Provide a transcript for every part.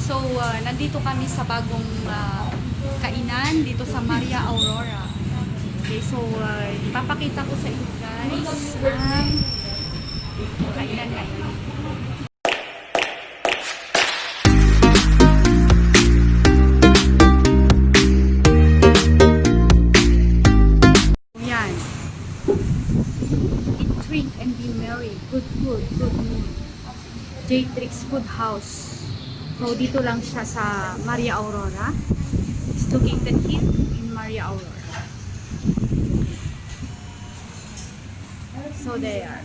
So, nandito kami sa bagong kainan dito sa Maria Aurora. Okay, so, ipapakita ko sa inyo guys ang kainan ngayon. Yan. Eat, drink, and be merry. Good food, good mood. J-Trix Food House. So, dito lang siya sa Maria Aurora. It's located here in Maria Aurora. So, there.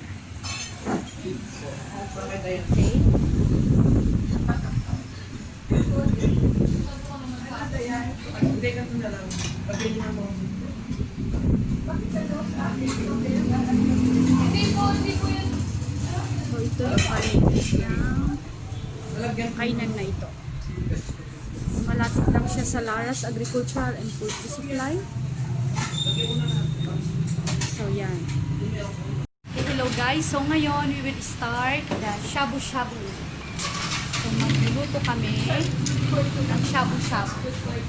Okay. So, ito yung kainan na ito. Malapit lang siya sa Laras Agricultural and Poultry Supply. So, yan. Okay, hello guys. So, ngayon, we will start the Shabu Shabu. So, magluluto kami ng Shabu Shabu.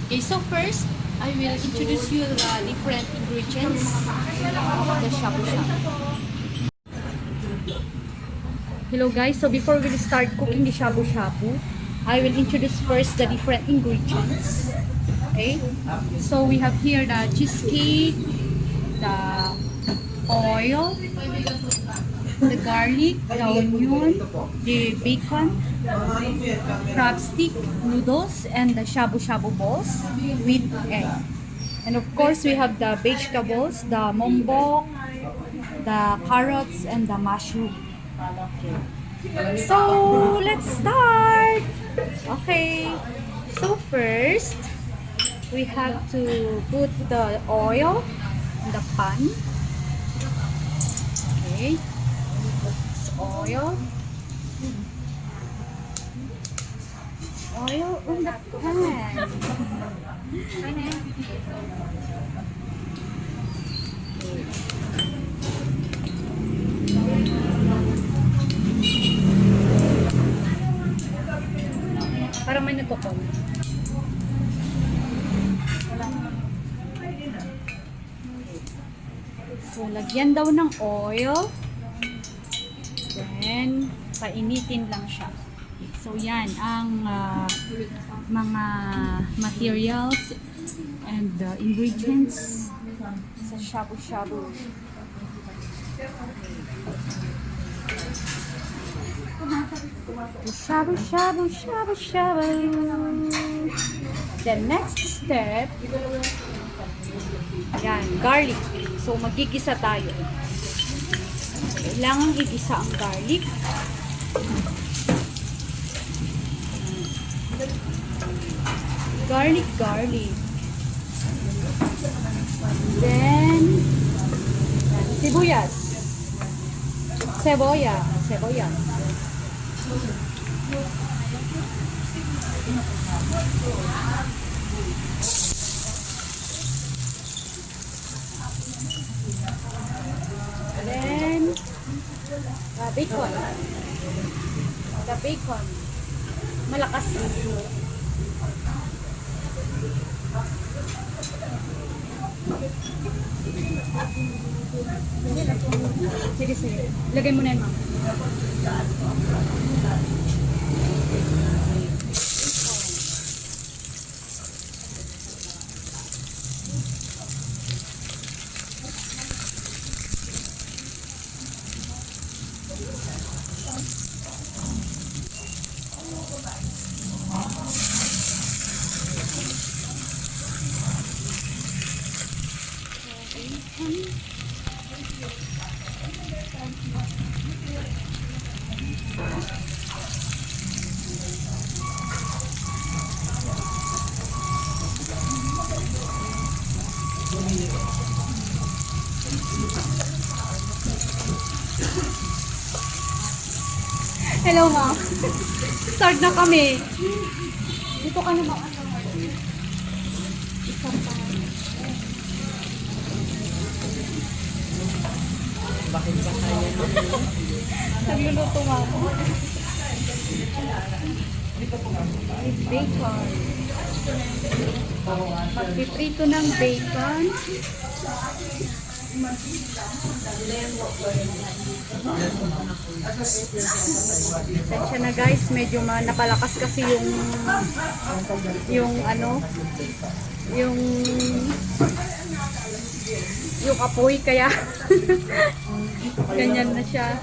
Okay, so first, I will introduce you the different ingredients of the Shabu Shabu. Hello guys, so before we start cooking the Shabu Shabu, I will introduce first the different ingredients. Okay, so we have here the cheesecake, the oil, the garlic, the onion, the bacon, crab stick, noodles, and the Shabu Shabu balls with egg. And of course, we have the vegetables, the mombok, the carrots, and the mushroom. So, let's start! Okay, so first, we have to put the oil in the pan. Okay, oil. Oil on the pan. Parang may nagkukong. So, lagyan daw ng oil. Then, painitin lang siya. So, yan ang mga materials and ingredients sa shabu-shabu. Shabu, shabu, shabu, shabu. The next step, yan, garlic. So, magigisa tayo. Kailangan igisa ang garlic. Garlic. Then, sibuyas. Seboya. Then, bacon. The bacon. Malakas. Sige. Lagay mo na yun, ma'am. Hello, ma'am. Start na kami. Dito ka na, ma'am. Bakit ba kaya naman? Nagluluto, ma'am. With bacon. Magpiprito ng bacon. Pasensya na guys, medyo napalakas kasi yung ano, yung apoy kaya ganyan na siya.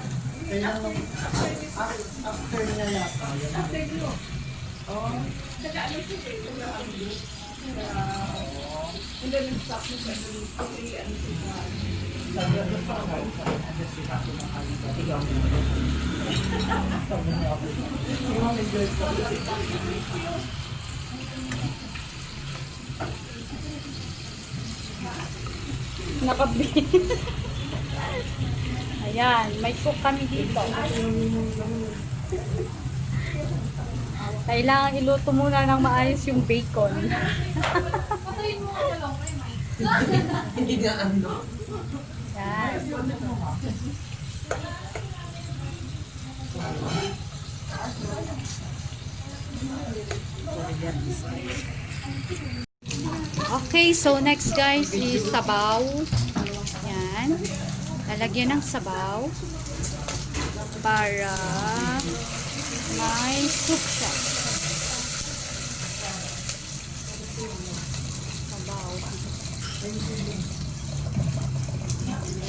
Nakabi. Ayan, may cook kami dito. Kailangan iluto muna ng maayos yung bacon. Hindi na ano. Yan. Okay, so next guys is sabaw. Yan. Lalagyan ng sabaw para may soup siya. Sabaw.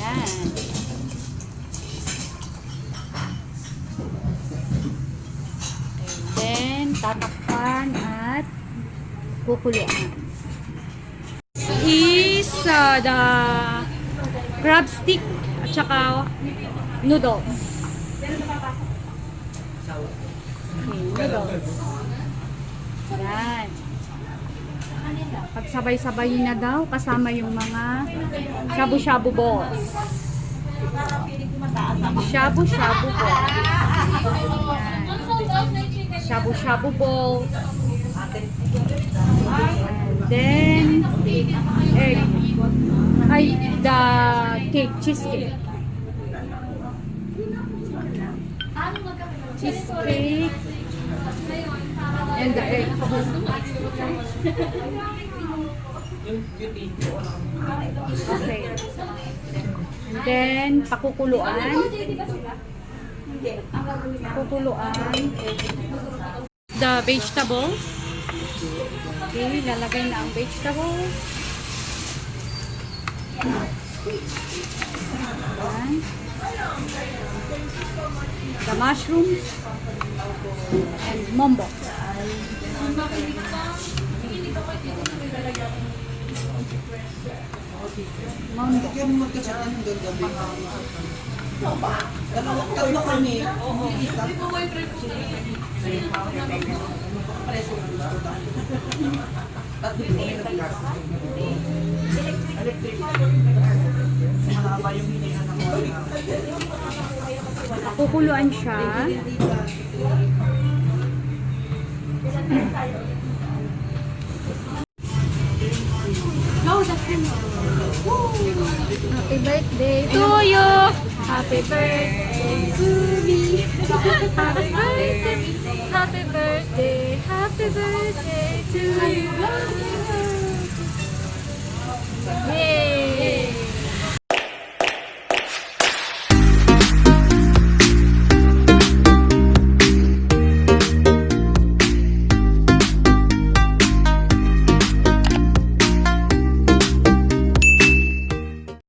Yan. And then, tatakpan at kukuluan. Is the crab stick at saka noodles. Okay, noodles. Yan. Pagsabay-sabayin na daw kasama yung mga shabu-shabu balls. Shabu-shabu balls. Yan. Shabu-shabu balls. And then egg. Ay, the cake, cheesecake. Cheesecake. And the egg. Okay. And then, pakukuluan. Pakukuluan. The vegetables. Okay, lalagay na ang vegetables. Ayan. The mushrooms. And mombo. Mambo. Tatlo kami. Kukuluan siya. Happy birthday to you. Happy birthday to me. Happy birthday. Happy birthday. Happy birthday to you.